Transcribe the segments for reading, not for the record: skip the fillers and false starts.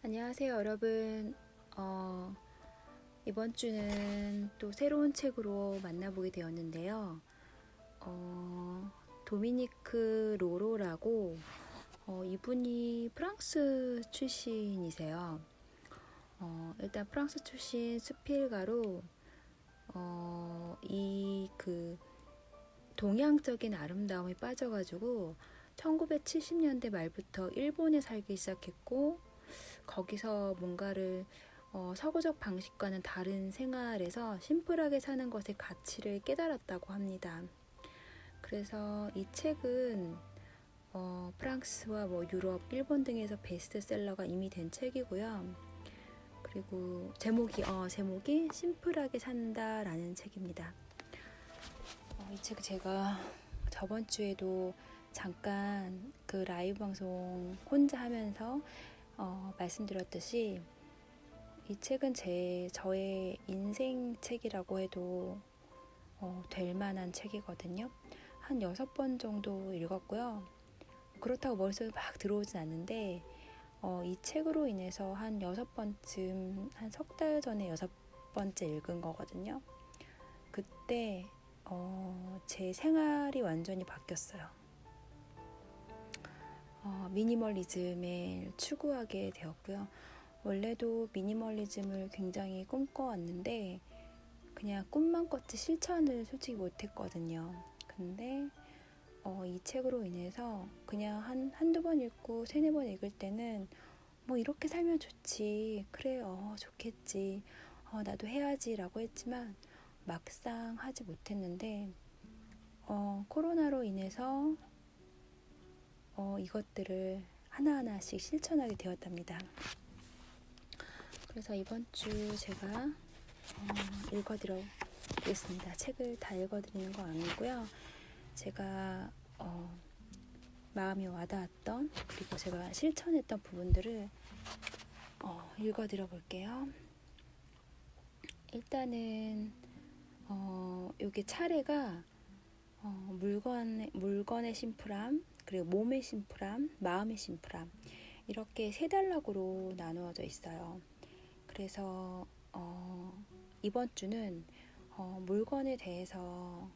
안녕하세요, 여러분. 이번 주는 또 새로운 책으로 만나보게 되었는데요. 도미니크 로로라고 이분이 프랑스 출신이세요. 일단 프랑스 출신 수필가로 이 동양적인 아름다움에 빠져가지고 1970년대 말부터 일본에 살기 시작했고, 거기서 뭔가를 서구적 방식과는 다른 생활에서 심플하게 사는 것의 가치를 깨달았다고 합니다. 그래서 이 책은 프랑스와 유럽, 일본 등에서 베스트셀러가 이미 된 책이고요. 그리고 제목이 심플하게 산다라는 책입니다. 이 책 제가 저번 주에도 잠깐 그 라이브 방송 혼자 하면서 말씀드렸듯이 이 책은 저의 인생 책이라고 해도 될 만한 책이거든요. 한 6번 정도 읽었고요. 그렇다고 머릿속에 막 들어오진 않는데 이 책으로 인해서 한 6번쯤, 한 석 달 전에 6번째 읽은 거거든요. 그때 제 생활이 완전히 바뀌었어요. 미니멀리즘을 추구하게 되었고요. 원래도 미니멀리즘을 굉장히 꿈꿔왔는데 그냥 꿈만 꿨지 실천을 솔직히 못했거든요. 근데 이 책으로 인해서 그냥 한두 번 읽고 세네 번 읽을 때는 뭐 이렇게 살면 좋지, 그래, 좋겠지, 나도 해야지 라고 했지만 막상 하지 못했는데 코로나로 인해서 이것들을 하나하나씩 실천하게 되었답니다. 그래서 이번 주 제가 읽어드리겠습니다. 책을 다 읽어드리는 거 아니고요. 제가 마음이 와닿았던, 그리고 제가 실천했던 부분들을 읽어드려 볼게요. 일단은 여기 차례가 물건의 심플함, 그리고 몸의 심플함, 마음의 심플함, 이렇게 3단락으로 나누어져 있어요. 그래서 이번 주는 물건에 대해서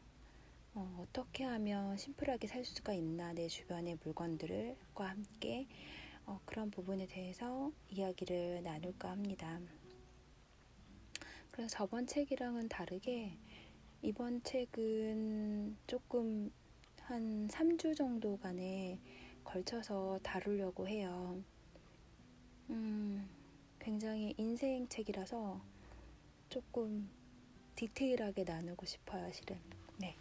어떻게 하면 심플하게 살 수가 있나, 내 주변의 물건들과 함께 그런 부분에 대해서 이야기를 나눌까 합니다. 그래서 저번 책이랑은 다르게 이번 책은 조금 한 3주 정도간에 걸쳐서 다루려고 해요. 굉장히 인생 책이라서 조금 디테일하게 나누고 싶어요, 실은. 네.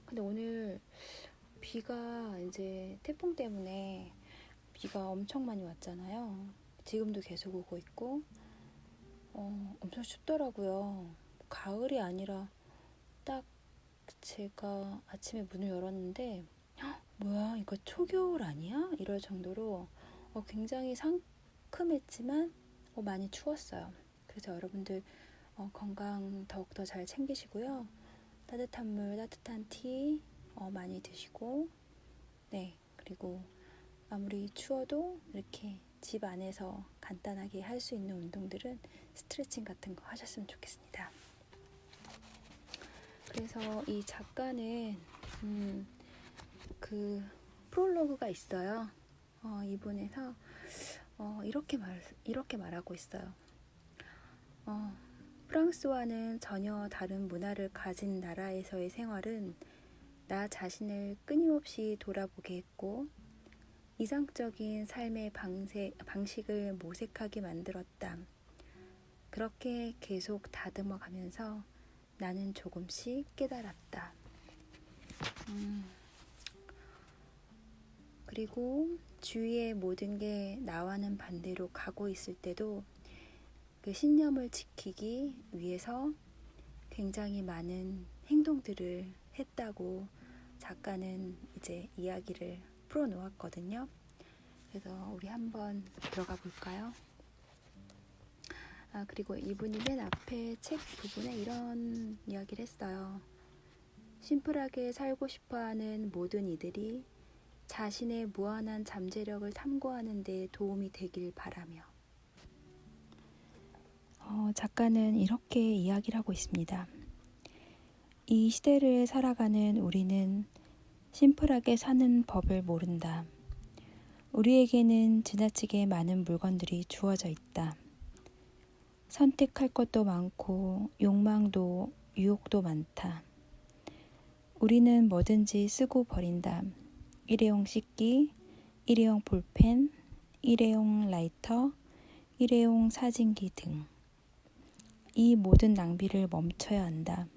근데 오늘 비가, 이제 태풍 때문에 비가 엄청 많이 왔잖아요. 지금도 계속 오고 있고 엄청 춥더라고요. 가을이 아니라 딱 제가 아침에 문을 열었는데 뭐야, 이거 초겨울 아니야? 이럴 정도로 굉장히 상큼했지만 많이 추웠어요. 그래서 여러분들 건강 더욱더 잘 챙기시고요. 따뜻한 물, 따뜻한 티 많이 드시고, 네, 그리고 아무리 추워도 이렇게 집 안에서 간단하게 할 수 있는 운동들은 스트레칭 같은 거 하셨으면 좋겠습니다. 그래서 이 작가는 그 프롤로그가 있어요. 이분에서 이렇게 말하고 있어요. 프랑스와는 전혀 다른 문화를 가진 나라에서의 생활은 나 자신을 끊임없이 돌아보게 했고, 이상적인 삶의 방식을 모색하게 만들었다. 그렇게 계속 다듬어 가면서 나는 조금씩 깨달았다. 그리고 주위의 모든 게 나와는 반대로 가고 있을 때도 그 신념을 지키기 위해서 굉장히 많은 행동들을 했다고 작가는 이제 이야기를 풀어놓았거든요. 그래서 우리 한번 들어가 볼까요? 그리고 이분이 맨 앞에 책 부분에 이런 이야기를 했어요. 심플하게 살고 싶어하는 모든 이들이 자신의 무한한 잠재력을 탐구하는 데 도움이 되길 바라며. 작가는 이렇게 이야기를 하고 있습니다. 이 시대를 살아가는 우리는 심플하게 사는 법을 모른다. 우리에게는 지나치게 많은 물건들이 주어져 있다. 선택할 것도 많고 욕망도 유혹도 많다. 우리는 뭐든지 쓰고 버린다. 일회용 씻기, 일회용 볼펜, 일회용 라이터, 일회용 사진기 등. 이 모든 낭비를 멈춰야 한다.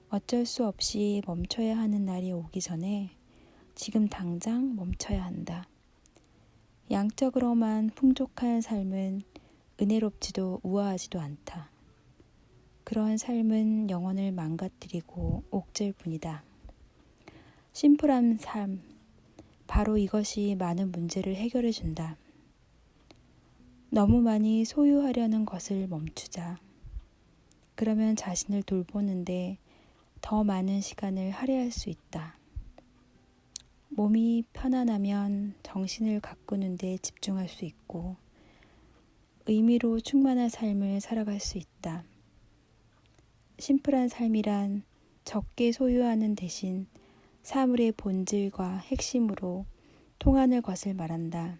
어쩔 수 없이 멈춰야 하는 날이 오기 전에 지금 당장 멈춰야 한다. 양적으로만 풍족한 삶은 은혜롭지도 우아하지도 않다. 그런 삶은 영혼을 망가뜨리고 옥죄일 뿐이다. 심플한 삶, 바로 이것이 많은 문제를 해결해 준다. 너무 많이 소유하려는 것을 멈추자. 그러면 자신을 돌보는데 더 많은 시간을 할애할 수 있다. 몸이 편안하면 정신을 가꾸는 데 집중할 수 있고 의미로 충만한 삶을 살아갈 수 있다. 심플한 삶이란 적게 소유하는 대신 사물의 본질과 핵심으로 통하는 것을 말한다.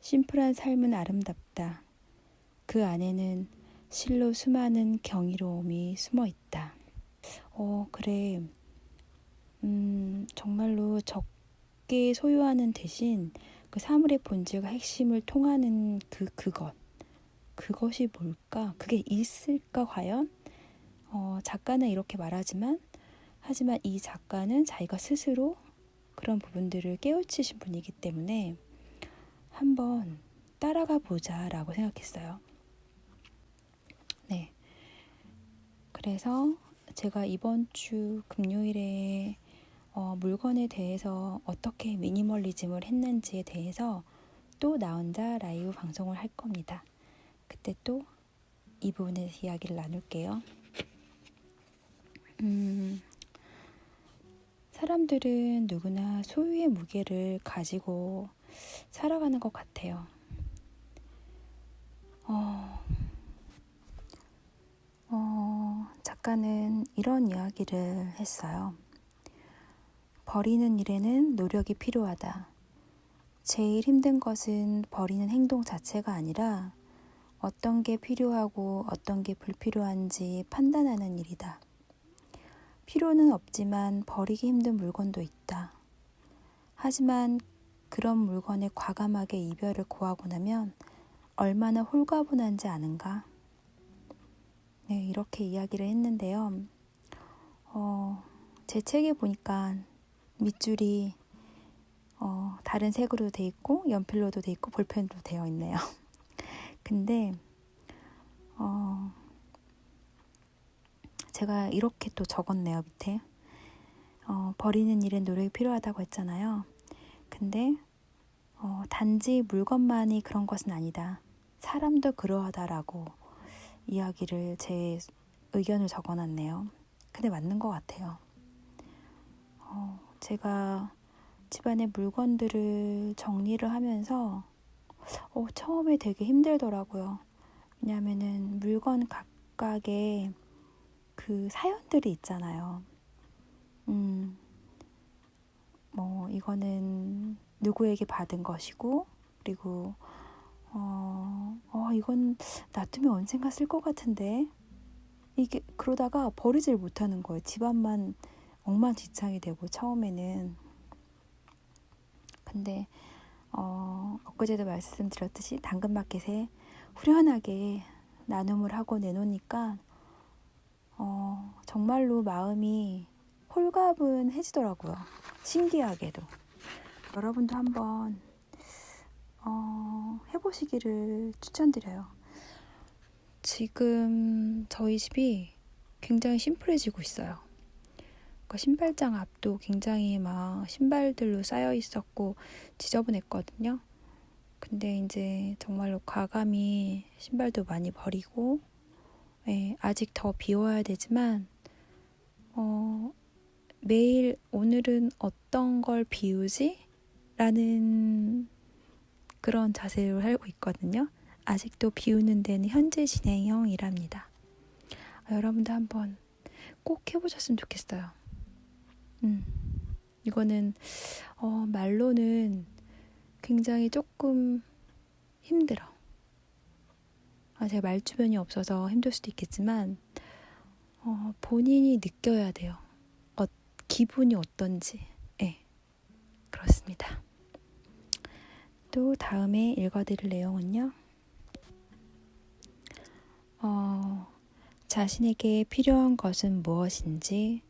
심플한 삶은 아름답다. 그 안에는 실로 수많은 경이로움이 숨어 있다. 그래. 정말로 적게 소유하는 대신 그 사물의 본질과 핵심을 통하는 그것이 뭘까? 그게 있을까 과연? 작가는 이렇게 말하지만 하지만 이 작가는 자기가 스스로 그런 부분들을 깨우치신 분이기 때문에 한번 따라가 보자라고 생각했어요. 네. 그래서 제가 이번 주 금요일에 물건에 대해서 어떻게 미니멀리즘을 했는지에 대해서 또 나 혼자 라이브 방송을 할 겁니다. 그때 또 이 부분에 대해서 이야기를 나눌게요. 사람들은 누구나 소유의 무게를 가지고 살아가는 것 같아요. 작가는 이런 이야기를 했어요. 버리는 일에는 노력이 필요하다. 제일 힘든 것은 버리는 행동 자체가 아니라 어떤 게 필요하고 어떤 게 불필요한지 판단하는 일이다. 필요는 없지만 버리기 힘든 물건도 있다. 하지만 그런 물건에 과감하게 이별을 고하고 나면 얼마나 홀가분한지 아는가? 네, 이렇게 이야기를 했는데요. 제 책에 보니까 밑줄이 다른 색으로 돼 있고 연필로도 돼 있고 볼펜으로 되어 있네요. 근데 제가 이렇게 또 적었네요, 밑에. 버리는 일엔 노력이 필요하다고 했잖아요. 근데 단지 물건만이 그런 것은 아니다. 사람도 그러하다라고 이야기를 제 의견을 적어놨네요. 근데 맞는 것 같아요. 제가 집안의 물건들을 정리를 하면서 처음에 되게 힘들더라고요. 왜냐하면은 물건 각각의 그 사연들이 있잖아요. 이거는 누구에게 받은 것이고, 그리고 이건 놔두면 언젠가 쓸 것 같은데 이게 그러다가 버리질 못하는 거예요. 집안만 엉망진창이 되고 처음에는. 근데 엊그제도 말씀드렸듯이 당근마켓에 후련하게 나눔을 하고 내놓으니까 정말로 마음이 홀가분해지더라고요. 신기하게도. 여러분도 한번 해보시기를 추천드려요. 지금 저희 집이 굉장히 심플해지고 있어요. 그러니까 신발장 앞도 굉장히 막 신발들로 쌓여 있었고 지저분했거든요. 근데 이제 정말로 과감히 신발도 많이 버리고, 아직 더 비워야 되지만 매일 오늘은 어떤 걸 비우지? 라는 그런 자세로 살고 있거든요. 아직도 비우는 데는 현재 진행형이랍니다. 여러분도 한번 꼭 해보셨으면 좋겠어요. 이거는 말로는 굉장히 조금 힘들어. 제가 말주변이 없어서 힘들 수도 있겠지만 본인이 느껴야 돼요. 기분이 어떤지. 네, 그렇습니다. 또 다음에 읽어드릴 내용은요. 자신에게 필요한 것은 무엇인지,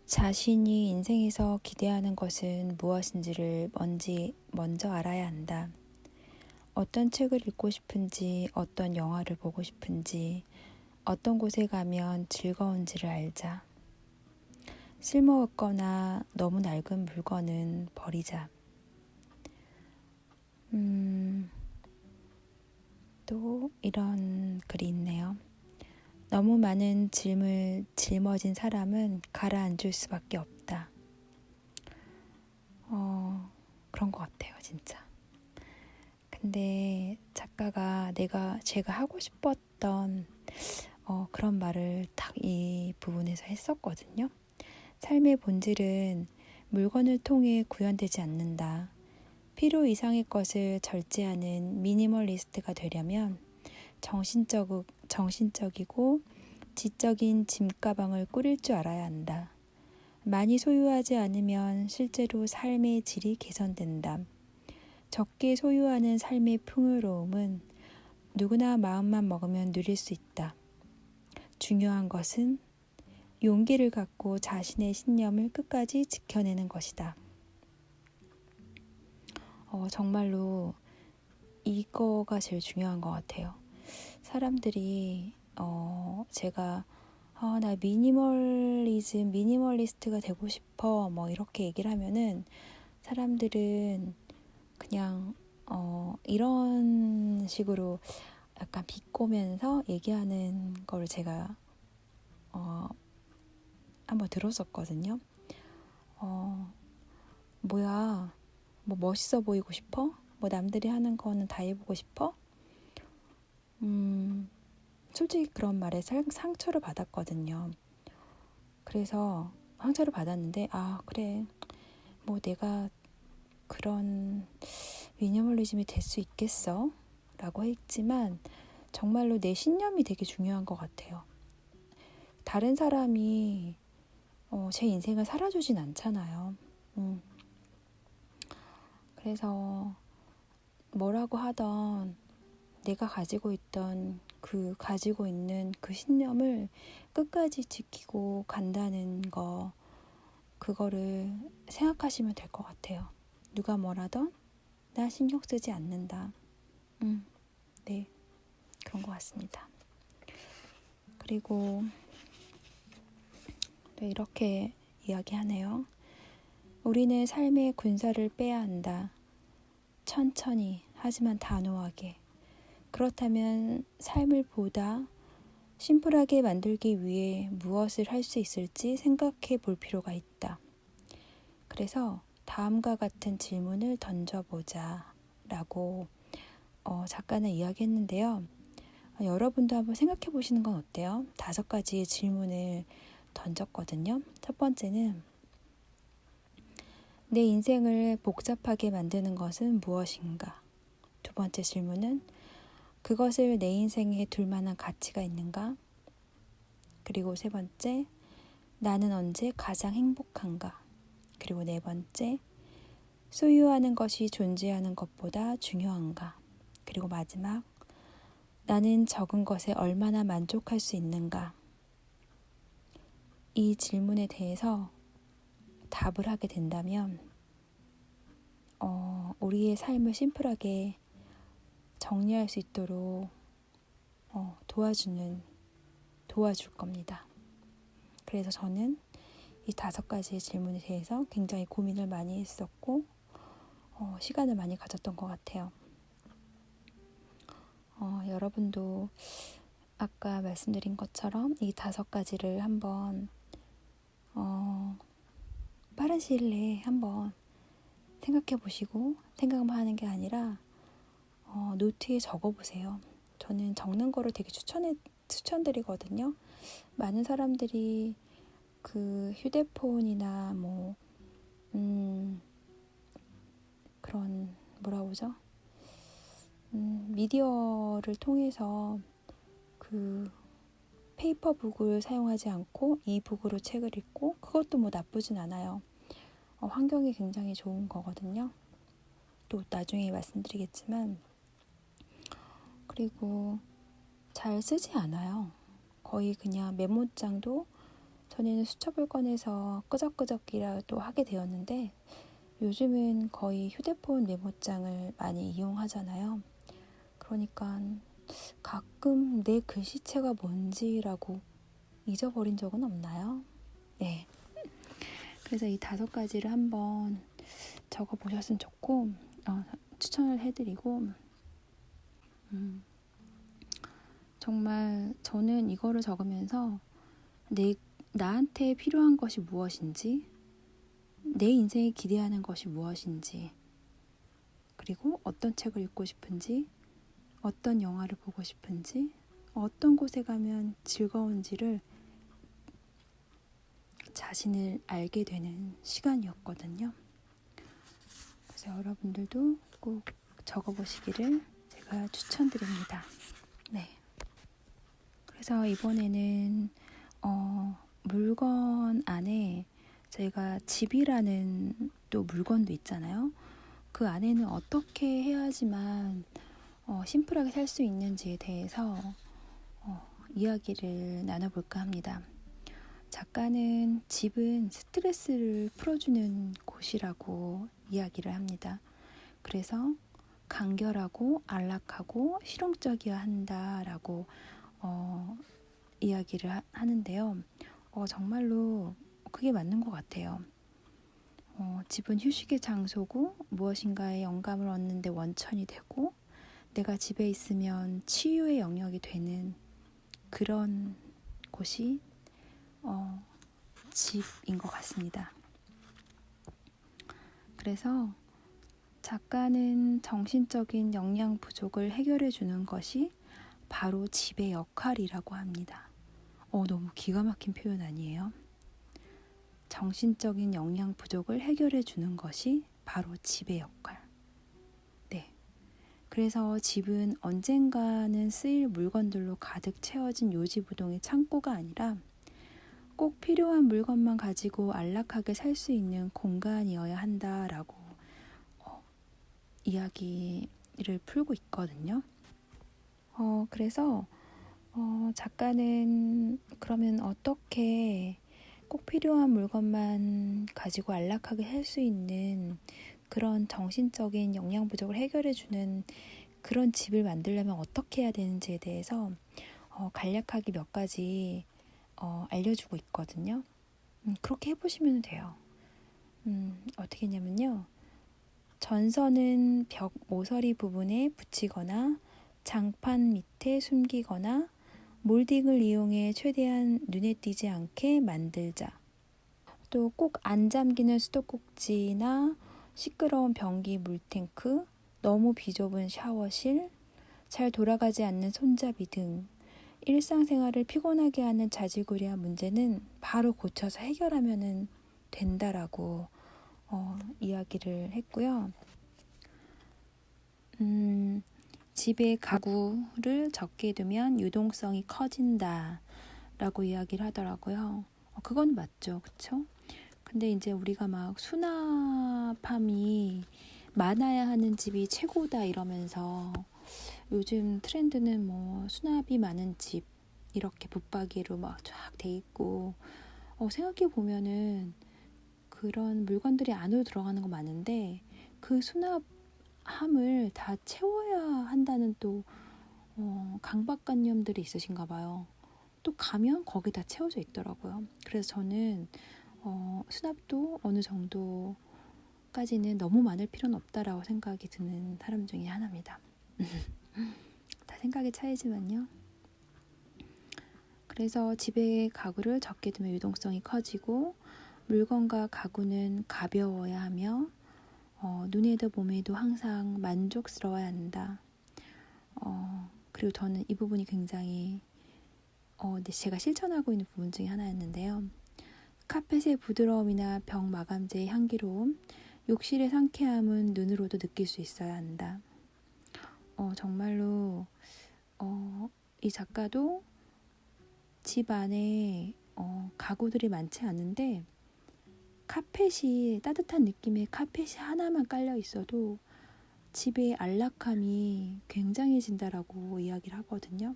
자신이 인생에서 기대하는 것은 무엇인지를 먼저 알아야 한다. 어떤 책을 읽고 싶은지, 어떤 영화를 보고 싶은지, 어떤 곳에 가면 즐거운지를 알자. 쓸모없거나 너무 낡은 물건은 버리자. 또 이런 글이 있네요. 너무 많은 짐을 짊어진 사람은 가라앉을 수밖에 없다. 그런 것 같아요, 진짜. 근데 작가가 제가 하고 싶었던 그런 말을 딱 이 부분에서 했었거든요. 삶의 본질은 물건을 통해 구현되지 않는다. 필요 이상의 것을 절제하는 미니멀리스트가 되려면 정신적이고 지적인 짐가방을 꾸릴 줄 알아야 한다. 많이 소유하지 않으면 실제로 삶의 질이 개선된다. 적게 소유하는 삶의 풍요로움은 누구나 마음만 먹으면 누릴 수 있다. 중요한 것은 용기를 갖고 자신의 신념을 끝까지 지켜내는 것이다. 정말로 이거가 제일 중요한 것 같아요. 사람들이 제가 나 미니멀리스트가 되고 싶어 뭐 이렇게 얘기를 하면은 사람들은 그냥 이런 식으로 약간 비꼬면서 얘기하는 걸 제가 한번 들었었거든요. 뭐야, 뭐 멋있어 보이고 싶어? 뭐 남들이 하는 거는 다 해보고 싶어? 솔직히 그런 말에 상처를 받았거든요. 그래서 상처를 받았는데 그래, 뭐 내가 그런 미니멀리즘이 될 수 있겠어? 라고 했지만 정말로 내 신념이 되게 중요한 것 같아요. 다른 사람이 제 인생을 살아주진 않잖아요. 그래서 뭐라고 하던 내가 가지고 있는 그 신념을 끝까지 지키고 간다는 그거를 생각하시면 될 것 같아요. 누가 뭐라던 나 신경 쓰지 않는다. 네, 그런 것 같습니다. 그리고 또 이렇게 이야기하네요. 우리는 삶의 군사를 빼야 한다. 천천히, 하지만 단호하게. 그렇다면 삶을 보다 심플하게 만들기 위해 무엇을 할 수 있을지 생각해 볼 필요가 있다. 그래서 다음과 같은 질문을 던져보자 라고 작가는 이야기했는데요. 여러분도 한번 생각해 보시는 건 어때요? 5가지의 질문을 던졌거든요. 첫 번째는 내 인생을 복잡하게 만드는 것은 무엇인가? 두 번째 질문은 그것을 내 인생에 둘 만한 가치가 있는가? 그리고 세 번째, 나는 언제 가장 행복한가? 그리고 네 번째, 소유하는 것이 존재하는 것보다 중요한가? 그리고 마지막, 나는 적은 것에 얼마나 만족할 수 있는가? 이 질문에 대해서 답을 하게 된다면 우리의 삶을 심플하게 정리할 수 있도록 도와줄 겁니다. 그래서 저는 이 5가지의 질문에 대해서 굉장히 고민을 많이 했었고 시간을 많이 가졌던 것 같아요. 여러분도 아까 말씀드린 것처럼 이 5가지를 한번 빠른 시일 내에 한번 생각해 보시고 생각만 하는 게 아니라 노트에 적어 보세요. 저는 적는 거를 되게 추천드리거든요. 많은 사람들이 그 휴대폰이나 뭐 그런 뭐라고 그러죠? 미디어를 통해서 그 페이퍼북을 사용하지 않고 이북으로 책을 읽고 그것도 뭐 나쁘진 않아요. 환경이 굉장히 좋은 거거든요. 또 나중에 말씀드리겠지만 그리고 잘 쓰지 않아요. 거의 그냥 메모장도 전에는 수첩을 꺼내서 끄적끄적이라도 하게 되었는데 요즘은 거의 휴대폰 메모장을 많이 이용하잖아요. 그러니까 가끔 내 글씨체가 뭔지라고 잊어버린 적은 없나요? 네. 그래서 이 5가지를 한번 적어보셨으면 좋고 추천을 해드리고 정말 저는 이거를 적으면서 나한테 필요한 것이 무엇인지 내 인생에 기대하는 것이 무엇인지 그리고 어떤 책을 읽고 싶은지 어떤 영화를 보고 싶은지 어떤 곳에 가면 즐거운지를 자신을 알게 되는 시간이었거든요. 그래서 여러분들도 꼭 적어보시기를 제가 추천드립니다. 네. 그래서 이번에는 물건 안에 저희가 집이라는 또 물건도 있잖아요. 그 안에는 어떻게 해야지만 심플하게 살 수 있는지에 대해서 이야기를 나눠볼까 합니다. 작가는 집은 스트레스를 풀어주는 곳이라고 이야기를 합니다. 그래서 간결하고 안락하고 실용적이어야 한다라고 이야기를 하는데요. 정말로 그게 맞는 것 같아요. 집은 휴식의 장소고 무엇인가에 영감을 얻는 데 원천이 되고 내가 집에 있으면 치유의 영역이 되는 그런 곳이 집인 것 같습니다. 그래서 작가는 정신적인 영양 부족을 해결해 주는 것이 바로 집의 역할이라고 합니다. 너무 기가 막힌 표현 아니에요? 정신적인 영양 부족을 해결해 주는 것이 바로 집의 역할. 네. 그래서 집은 언젠가는 쓰일 물건들로 가득 채워진 요지부동의 창고가 아니라 꼭 필요한 물건만 가지고 안락하게 살 수 있는 공간이어야 한다라고 이야기를 풀고 있거든요. 그래서 작가는 그러면 어떻게 꼭 필요한 물건만 가지고 안락하게 살 수 있는 그런 정신적인 영양 부족을 해결해주는 그런 집을 만들려면 어떻게 해야 되는지에 대해서 간략하게 몇 가지 알려주고 있거든요. 그렇게 해보시면 돼요. 어떻게 했냐면요. 전선은 벽 모서리 부분에 붙이거나 장판 밑에 숨기거나 몰딩을 이용해 최대한 눈에 띄지 않게 만들자. 또 꼭 안 잠기는 수도꼭지나 시끄러운 변기 물탱크, 너무 비좁은 샤워실, 잘 돌아가지 않는 손잡이 등 일상생활을 피곤하게 하는 자질구레한 문제는 바로 고쳐서 해결하면 된다라고 이야기를 했고요. 집에 가구를 적게 두면 유동성이 커진다 라고 이야기를 하더라고요. 그건 맞죠. 그쵸? 근데 이제 우리가 막 수납함이 많아야 하는 집이 최고다 이러면서 요즘 트렌드는 뭐 수납이 많은 집 이렇게 붙박이로 막 쫙 돼 있고 생각해 보면은 그런 물건들이 안으로 들어가는 거 많은데 그 수납함을 다 채워야 한다는 또 강박관념들이 있으신가 봐요. 또 가면 거기 다 채워져 있더라고요. 그래서 저는 수납도 어느 정도까지는 너무 많을 필요는 없다라고 생각이 드는 사람 중에 하나입니다. 다 생각의 차이지만요. 그래서 집에 가구를 적게 두면 유동성이 커지고 물건과 가구는 가벼워야 하며 눈에도 몸에도 항상 만족스러워야 한다. 그리고 저는 이 부분이 굉장히 제가 실천하고 있는 부분 중에 하나였는데요. 카펫의 부드러움이나 벽 마감재의 향기로움, 욕실의 상쾌함은 눈으로도 느낄 수 있어야 한다. 정말로 이 작가도 집 안에 가구들이 많지 않은데 카펫이 따뜻한 느낌의 카펫이 하나만 깔려 있어도 집의 안락함이 굉장해진다라고 이야기를 하거든요.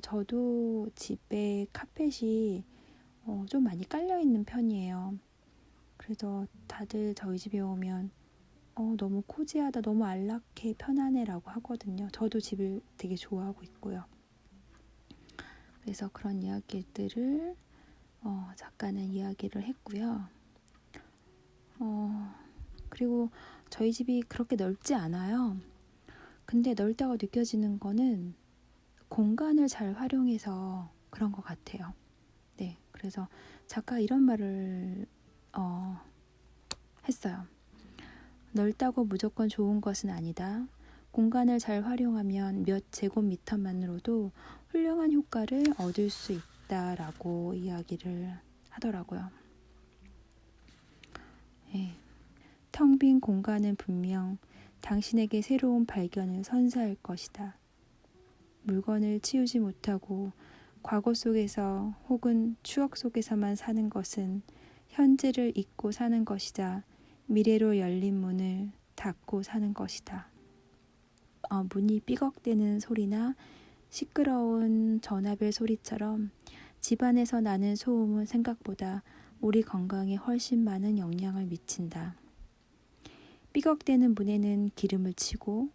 저도 집에 카펫이 좀 많이 깔려 있는 편이에요. 그래서 다들 저희 집에 오면 너무 코지하다, 너무 안락해, 편안해 라고 하거든요. 저도 집을 되게 좋아하고 있고요. 그래서 그런 이야기들을 작가는 이야기를 했고요. 그리고 저희 집이 그렇게 넓지 않아요. 근데 넓다고 느껴지는 거는 공간을 잘 활용해서 그런 것 같아요. 네, 그래서 작가 이런 말을 했어요. 넓다고 무조건 좋은 것은 아니다. 공간을 잘 활용하면 몇 제곱미터만으로도 훌륭한 효과를 얻을 수 있다라고 이야기를 하더라고요. 네. 텅 빈 공간은 분명 당신에게 새로운 발견을 선사할 것이다. 물건을 치우지 못하고 과거 속에서 혹은 추억 속에서만 사는 것은 현재를 잊고 사는 것이자 미래로 열린 문을 닫고 사는 것이다. 문이 삐걱대는 소리나 시끄러운 전화벨 소리처럼 집안에서 나는 소음은 생각보다 우리 건강에 훨씬 많은 영향을 미친다. 삐걱대는 문에는 기름을 치고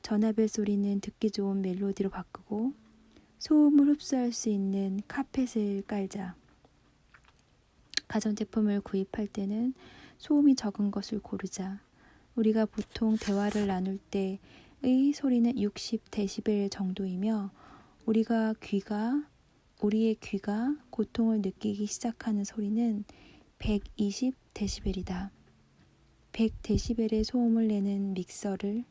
전화벨 소리는 듣기 좋은 멜로디로 바꾸고 소음을 흡수할 수 있는 카펫을 깔자. 가전제품을 구입할 때는 소음이 적은 것을 고르자. 우리가 보통 대화를 나눌 때의 소리는 60데시벨 정도이며 우리의 귀가 고통을 느끼기 시작하는 소리는 120데시벨이다. 100데시벨의 소음을 내는 믹서를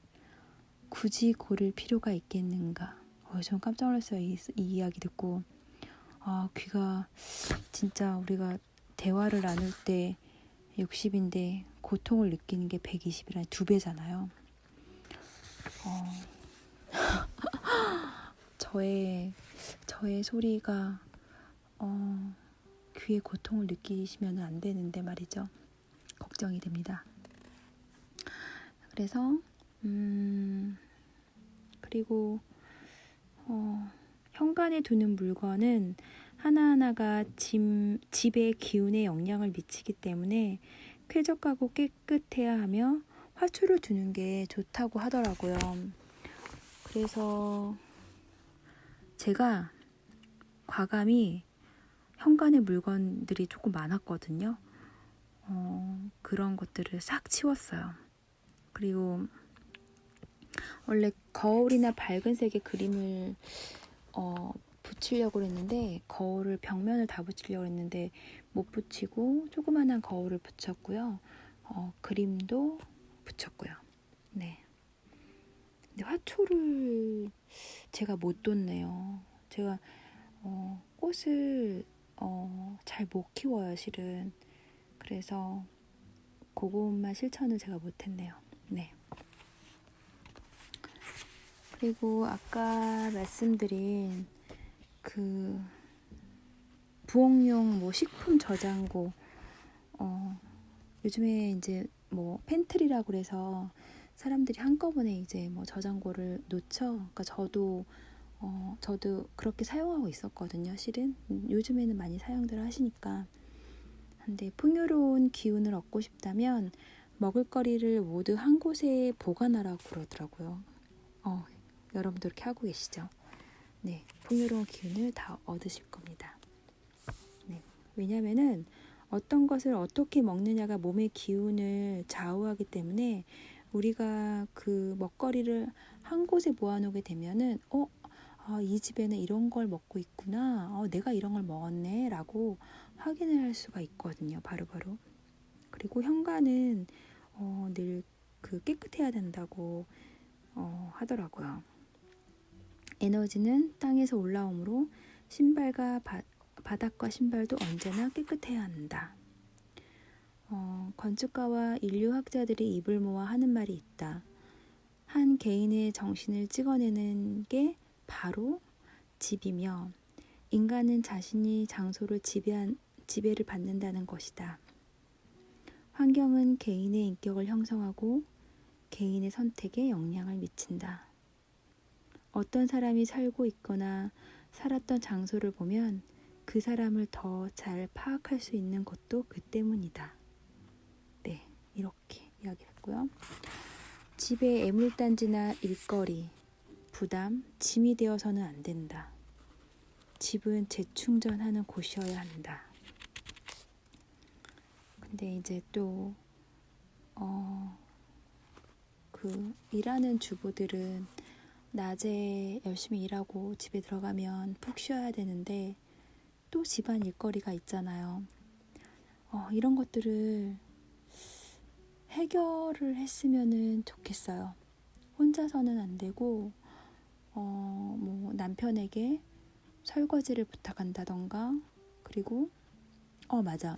굳이 고를 필요가 있겠는가? 전 깜짝 놀랐어요. 이 이야기 듣고. 귀가 진짜 우리가 대화를 나눌 때 60인데 고통을 느끼는 게 120이라니 2배잖아요. 저의 소리가 귀에 고통을 느끼시면 안 되는데 말이죠. 걱정이 됩니다. 그래서 그리고 현관에 두는 물건은 하나하나가 집의 기운에 영향을 미치기 때문에 쾌적하고 깨끗해야 하며 화초를 두는 게 좋다고 하더라고요. 그래서 제가 과감히 현관에 물건들이 조금 많았거든요. 그런 것들을 싹 치웠어요. 그리고 원래 거울이나 밝은 색의 그림을 붙이려고 했는데 거울을 벽면을 다 붙이려고 했는데 못 붙이고 조그만한 거울을 붙였고요. 그림도 붙였고요. 네. 근데 화초를 제가 못 뒀네요. 제가 꽃을 잘 못 키워요, 실은. 그래서 그것만 실천을 제가 못했네요. 네. 그리고 아까 말씀드린 그 부엌용 식품 저장고 요즘에 이제 팬트리라고 그래서 사람들이 한꺼번에 이제 저장고를 놓죠. 그러니까 저도 그렇게 사용하고 있었거든요. 실은 요즘에는 많이 사용들 하시니까. 근데 풍요로운 기운을 얻고 싶다면 먹을거리를 모두 한 곳에 보관하라고 그러더라고요. 여러분도 이렇게 하고 계시죠? 네, 풍요로운 기운을 다 얻으실 겁니다. 네, 왜냐면은 어떤 것을 어떻게 먹느냐가 몸의 기운을 좌우하기 때문에 우리가 그 먹거리를 한 곳에 모아놓게 되면은 이 집에는 이런 걸 먹고 있구나. 내가 이런 걸 먹었네 라고 확인을 할 수가 있거든요. 바로바로. 그리고 현관은 늘 깨끗해야 된다고 하더라고요. 에너지는 땅에서 올라오므로 신발과 바닥과 신발도 언제나 깨끗해야 한다. 건축가와 인류학자들이 입을 모아 하는 말이 있다. 한 개인의 정신을 찍어내는 게 바로 집이며 인간은 자신이 장소를 지배를 받는다는 것이다. 환경은 개인의 인격을 형성하고 개인의 선택에 영향을 미친다. 어떤 사람이 살고 있거나 살았던 장소를 보면 그 사람을 더 잘 파악할 수 있는 것도 그 때문이다. 네, 이렇게 이야기했고요. 집에 애물단지나 일거리, 부담, 짐이 되어서는 안 된다. 집은 재충전하는 곳이어야 한다. 근데 이제 또 일하는 주부들은 낮에 열심히 일하고 집에 들어가면 푹 쉬어야 되는데 또 집안 일거리가 있잖아요. 이런 것들을 해결을 했으면 좋겠어요. 혼자서는 안 되고 뭐 남편에게 설거지를 부탁한다던가, 그리고 맞아,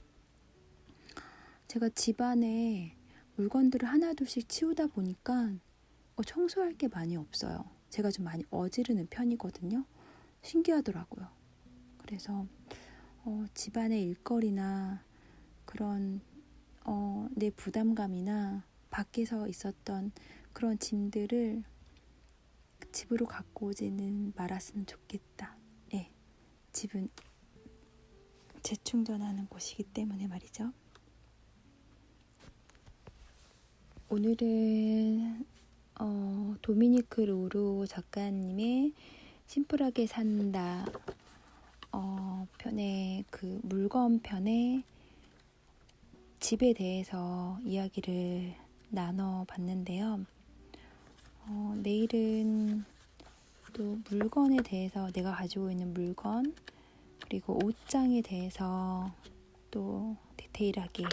제가 집안에 물건들을 하나둘씩 치우다 보니까 청소할 게 많이 없어요. 제가 좀 많이 어지르는 편이거든요. 신기하더라고요. 그래서 집안의 일거리나 그런 내 부담감이나 밖에서 있었던 그런 짐들을 집으로 갖고 오지는 말았으면 좋겠다. 네, 집은 재충전하는 곳이기 때문에 말이죠. 오늘은 도미니크 로루 작가님의 심플하게 산다 편의 물건 편의 집에 대해서 이야기를 나눠봤는데요. 내일은 또 물건에 대해서, 내가 가지고 있는 물건, 그리고 옷장에 대해서 또 디테일하게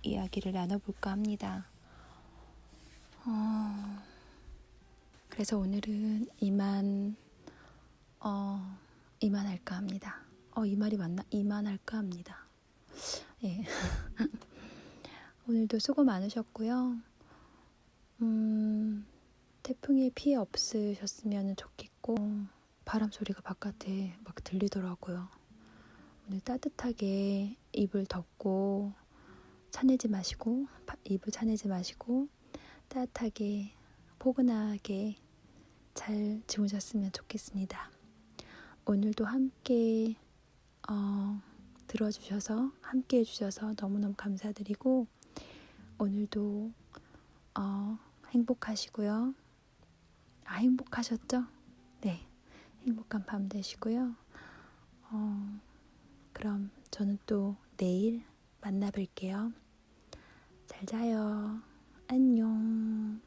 이야기를 나눠볼까 합니다. 그래서 오늘은 이만 할까 합니다. 이 말이 맞나? 이만 할까 합니다. 예. 오늘도 수고 많으셨고요. 태풍에 피해 없으셨으면 좋겠고, 바람 소리가 바깥에 막 들리더라고요. 오늘 따뜻하게 이불 덮고 이불 차내지 마시고 따뜻하게 포근하게 잘 주무셨으면 좋겠습니다. 오늘도 함께 들어주셔서, 함께 해주셔서 너무너무 감사드리고, 오늘도 행복하시고요. 행복하셨죠? 네, 행복한 밤 되시고요. 그럼 저는 또 내일 만나 뵐게요. 잘 자요. 안녕.